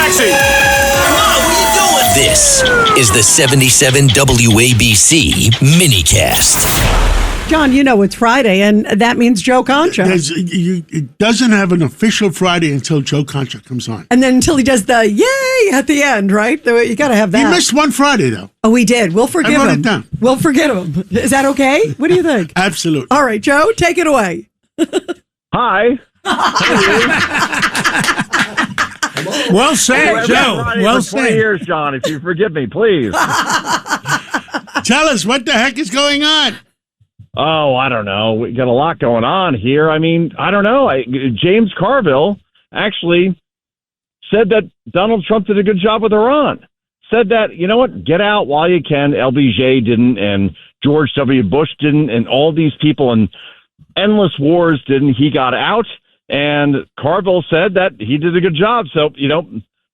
taxi. Mom, what are you doing? This is the 77 WABC minicast. John, you know it's Friday, and that means Joe Concha. It doesn't have an official Friday until Joe Concha comes on. And then until he does the yay at the end, right? You got to have that. He missed one Friday, though. Oh, we did. We'll forgive him. I wrote it down. We'll forgive him. Is that okay? What do you think? Absolutely. All right, Joe, take it away. Hi. Well said, Joe. Well for 20 said. years, John, if you forgive me, please. Tell us, what the heck is going on? Oh, I don't know. We got a lot going on here. I mean, I don't know. James Carville actually said that Donald Trump did a good job with Iran. Said that, you know what, get out while you can. LBJ didn't, and George W. Bush didn't, and all these people in endless wars didn't. He got out, and Carville said that he did a good job. So, you know,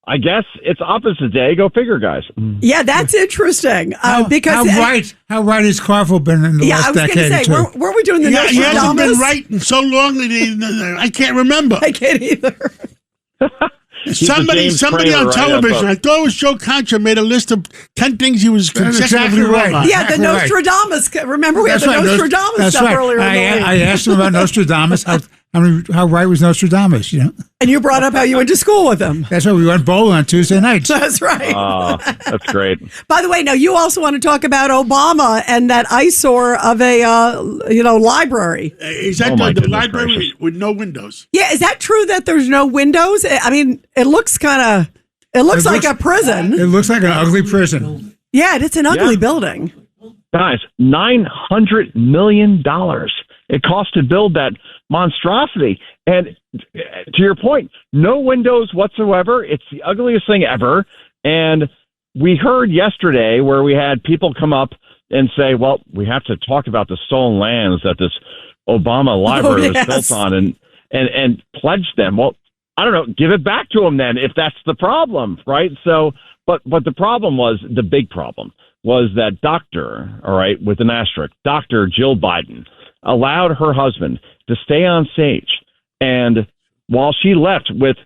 I guess it's opposite day. Go figure, guys. Yeah, that's interesting. Because how right has Carville been in the last decade? I was going to say, were we doing the Nostradamus? He hasn't been right in so long that I can't remember. I can't either. Somebody on television, I thought it was Joe Concha, made a list of 10 things he was consecutively wrong on. Yeah, the Nostradamus. Remember, we had the Nostradamus stuff earlier in the week. I asked him about Nostradamus. How right was Nostradamus, you know? And you brought up how you went to school with him. That's why we went bowling on Tuesday nights. That's right. That's great. By the way, now you also want to talk about Obama and that eyesore of a library. Is that the library with no windows? Yeah, is that true that there's no windows? I mean, it looks like a prison. It looks like an ugly prison. Yeah, it's an ugly building. Guys, $900 million it cost to build that monstrosity. And to your point, no windows whatsoever. It's the ugliest thing ever. And we heard yesterday where we had people come up and say, well, we have to talk about the stolen lands that this Obama library was built on and pledge them. Well, I don't know, give it back to them then if that's the problem, right? So, but the problem was, the big problem was that with an asterisk, Dr. Jill Biden allowed her husband to stay on stage. And while she left with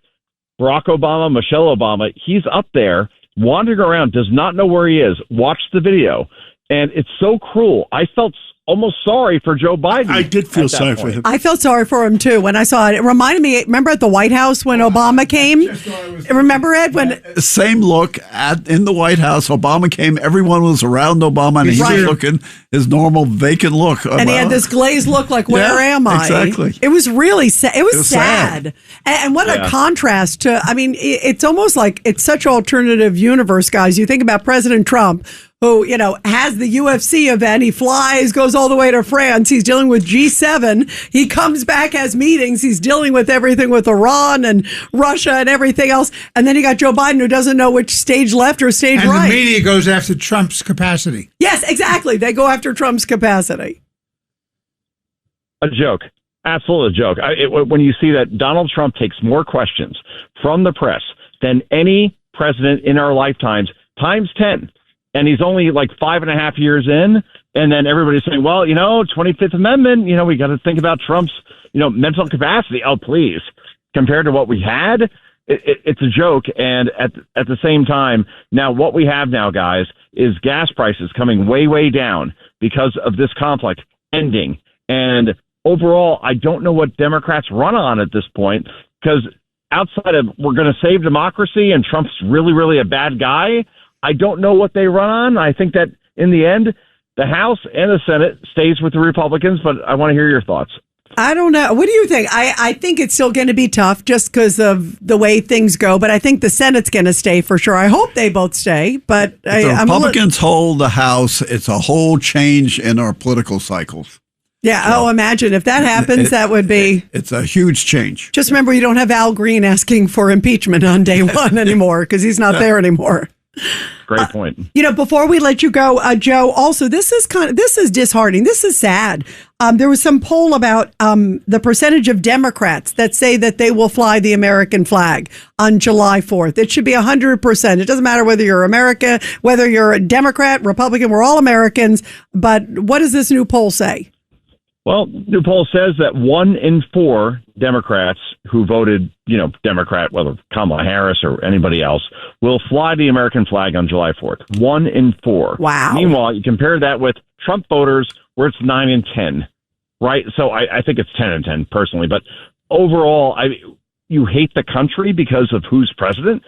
Barack Obama, Michelle Obama, he's up there wandering around, does not know where he is. Watch the video. And it's so cruel. I felt almost sorry for Joe Biden. I did feel sorry for him. I felt sorry for him, too, when I saw it. It reminded me, remember at the White House when Obama came? Remember, Ed? Same look in the White House. Obama came. Everyone was around Obama, and he was looking his normal vacant look. And he had this glazed look like, where am I? Exactly. It was really sad. It was sad. And what a contrast to, I mean, it's almost like it's such an alternative universe, guys. You think about President Trump, who, has the UFC event. He flies, goes all the way to France. He's dealing with G7. He comes back, has meetings. He's dealing with everything with Iran and Russia and everything else. And then you got Joe Biden, who doesn't know which stage left or stage right. And the media goes after Trump's capacity. Yes, exactly. They go after Trump's capacity. A joke. Absolute joke. When you see that Donald Trump takes more questions from the press than any president in our lifetimes, times 10. And he's only like 5.5 years in. And then everybody's saying, well, 25th Amendment, we got to think about Trump's, mental capacity. Oh, please. Compared to what we had, it's a joke. And at the same time, now what we have now, guys, is gas prices coming way, way down because of this conflict ending. And overall, I don't know what Democrats run on at this point, because outside of we're going to save democracy and Trump's really, really a bad guy, I don't know what they run on. I think that in the end, the House and the Senate stays with the Republicans, but I want to hear your thoughts. I don't know. What do you think? I think it's still going to be tough just because of the way things go, but I think the Senate's going to stay for sure. I hope they both stay, but if the Republicans hold the House, it's a whole change in our political cycles. Yeah. So, imagine if that happens, that would be. It's a huge change. Just remember, you don't have Al Green asking for impeachment on day one anymore because he's not there anymore. Great point. Before we let you go, Joe, also, this is disheartening. This is sad. There was some poll about the percentage of Democrats that say that they will fly the American flag on July 4th. It should be 100%. It doesn't matter whether you're America, whether you're a Democrat, Republican, we're all Americans. But what does this new poll say? Well, new poll says that 1 in 4 Democrats who voted, Democrat, whether Kamala Harris or anybody else, will fly the American flag on July 4th. 1 in 4. Wow. Meanwhile, you compare that with Trump voters, where it's 9 in 10, right? So I think it's 10 in 10 personally. But overall, you hate the country because of who's president.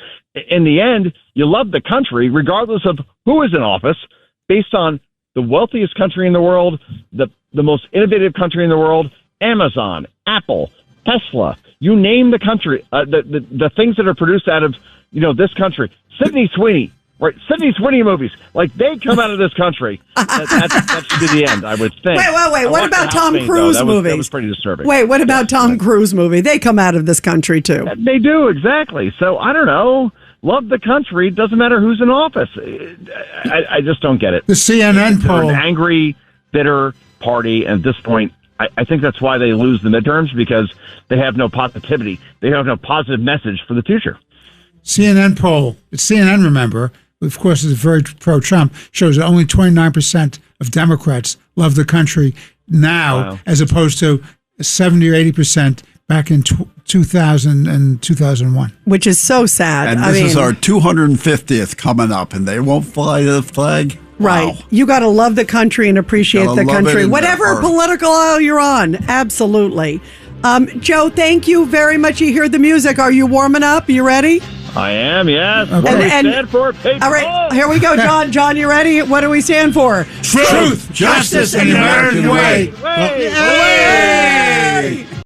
In the end, you love the country regardless of who is in office, based on the wealthiest country in the world, the most innovative country in the world, Amazon, Apple, Tesla, you name the country, the things that are produced out of, this country. Sydney Sweeney, right? Sydney Sweeney movies, like they come out of this country. That should be the end, I would think. Wait. What about Tom Cruise movies? That was pretty disturbing. Wait, what about Tom Cruise movie? They come out of this country too. They do, exactly. So I don't know. Love the country. Doesn't matter who's in office. I just don't get it. The CNN poll. They're an angry, bitter party. And at this point, I think that's why they lose the midterms, because they have no positivity. They have no positive message for the future. CNN poll. It's CNN, remember, of course, is very pro-Trump, shows that only 29% of Democrats love the country now, as opposed to 70 or 80% back in 2000 and 2001. Which is so sad. And this is our 250th coming up, and they won't fly the flag? Right. Wow. You got to love the country and appreciate the country, whatever political aisle you're on. Absolutely. Joe, thank you very much. You hear the music. Are you warming up? Are you ready? I am, yes. Okay. What do we stand for? People. All right, here we go, John. John, you ready? What do we stand for? Truth, justice, and the American way. Way.